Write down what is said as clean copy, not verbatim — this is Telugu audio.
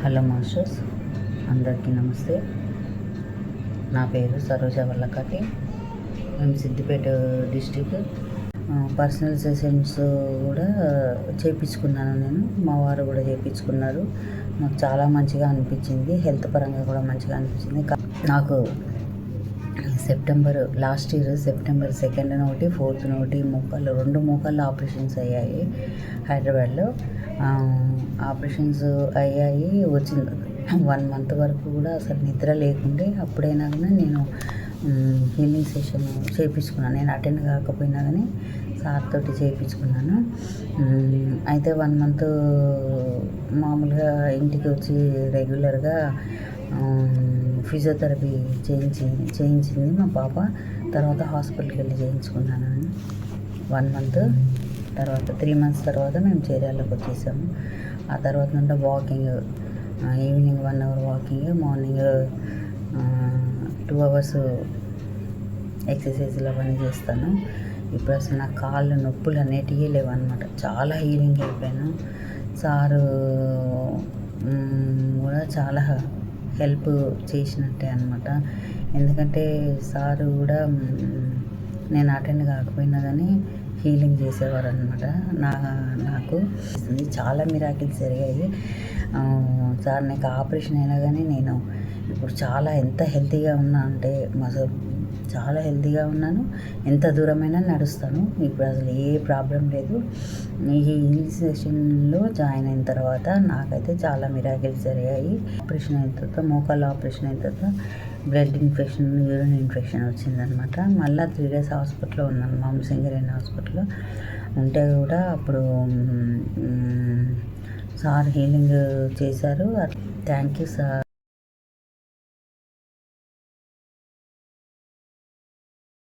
హలో మాస్టర్స్, అందరికీ నమస్తే. నా పేరు సరోజ వల్లకాటి. మేము సిద్దిపేట డిస్టిక్. పర్సనల్ సెషన్స్ కూడా చేయించుకున్నాను నేను. మా వారు కూడా చేయించుకున్నారు. నాకు చాలా మంచిగా అనిపించింది. హెల్త్ పరంగా కూడా మంచిగా అనిపించింది. నాకు లాస్ట్ ఇయర్ సెప్టెంబర్ 2nd ఒకటి, 4th ఒకటి రెండు మోకాళ్ళు ఆపరేషన్స్ అయ్యాయి హైదరాబాద్లో. ఆపరేషన్స్ అయ్యాయి. వచ్చిన 1 month వరకు కూడా అసలు నిద్ర లేకుండే. అప్పుడైనా కానీ నేను హీలింగ్ సెషన్ చేయించుకున్నాను. నేను అటెండ్ కాకపోయినా కానీ సార్ తోటి చేయించుకున్నాను. అయితే 1 month మామూలుగా ఇంటికి వచ్చి రెగ్యులర్గా ఫిజియోథెరపీ చేయించింది మా పాప. తర్వాత హాస్పిటల్కి వెళ్ళి చేయించుకున్నాను 1 month. తర్వాత 3 months తర్వాత మేము చేర్యాలకు వచ్చేసాము. ఆ తర్వాత నుండి walking, evening 1 hour walking, morning 2 hours ఎక్సర్సైజ్లు అవన్నీ చేస్తాను. ఇప్పుడు అసలు నా కాళ్ళు నొప్పులు అనేటివి లేవన్నమాట. చాలా హీలింగ్ అయిపోయాను. సారు కూడా చాలా హెల్ప్ చేసినట్టే అనమాట. ఎందుకంటే సారు కూడా నేను అటెండ్ కాకపోయినా కానీ హీలింగ్ చేసేవారు అనమాట. నాకు చాలా మిరాకిల్స్ జరిగాయి. సార్ నాకు ఆపరేషన్ అయినా కానీ నేను ఇప్పుడు ఎంత హెల్తీగా ఉన్నా అంటే చాలా హెల్తీగా ఉన్నాను. ఎంత దూరమైనా నడుస్తాను. ఇప్పుడు అసలు ఏ ప్రాబ్లం లేదు. ఈ హీలింగ్ సెషన్లో జాయిన్ అయిన తర్వాత నాకైతే చాలా మిరాకిల్స్ జరిగాయి. ఆపరేషన్ అయిన తర్వాత, మోకాళ్ళ ఆపరేషన్ అయిన తర్వాత బ్లడ్ ఇన్ఫెక్షన్, యూరిన్ ఇన్ఫెక్షన్ వచ్చిందనమాట. మళ్ళీ 3 days హాస్పిటల్లో ఉన్నాను, మామూలు సింగరేణి హాస్పిటల్లో ఉంటే కూడా అప్పుడు సార్ హీలింగ్ చేశారు. Thank you sir.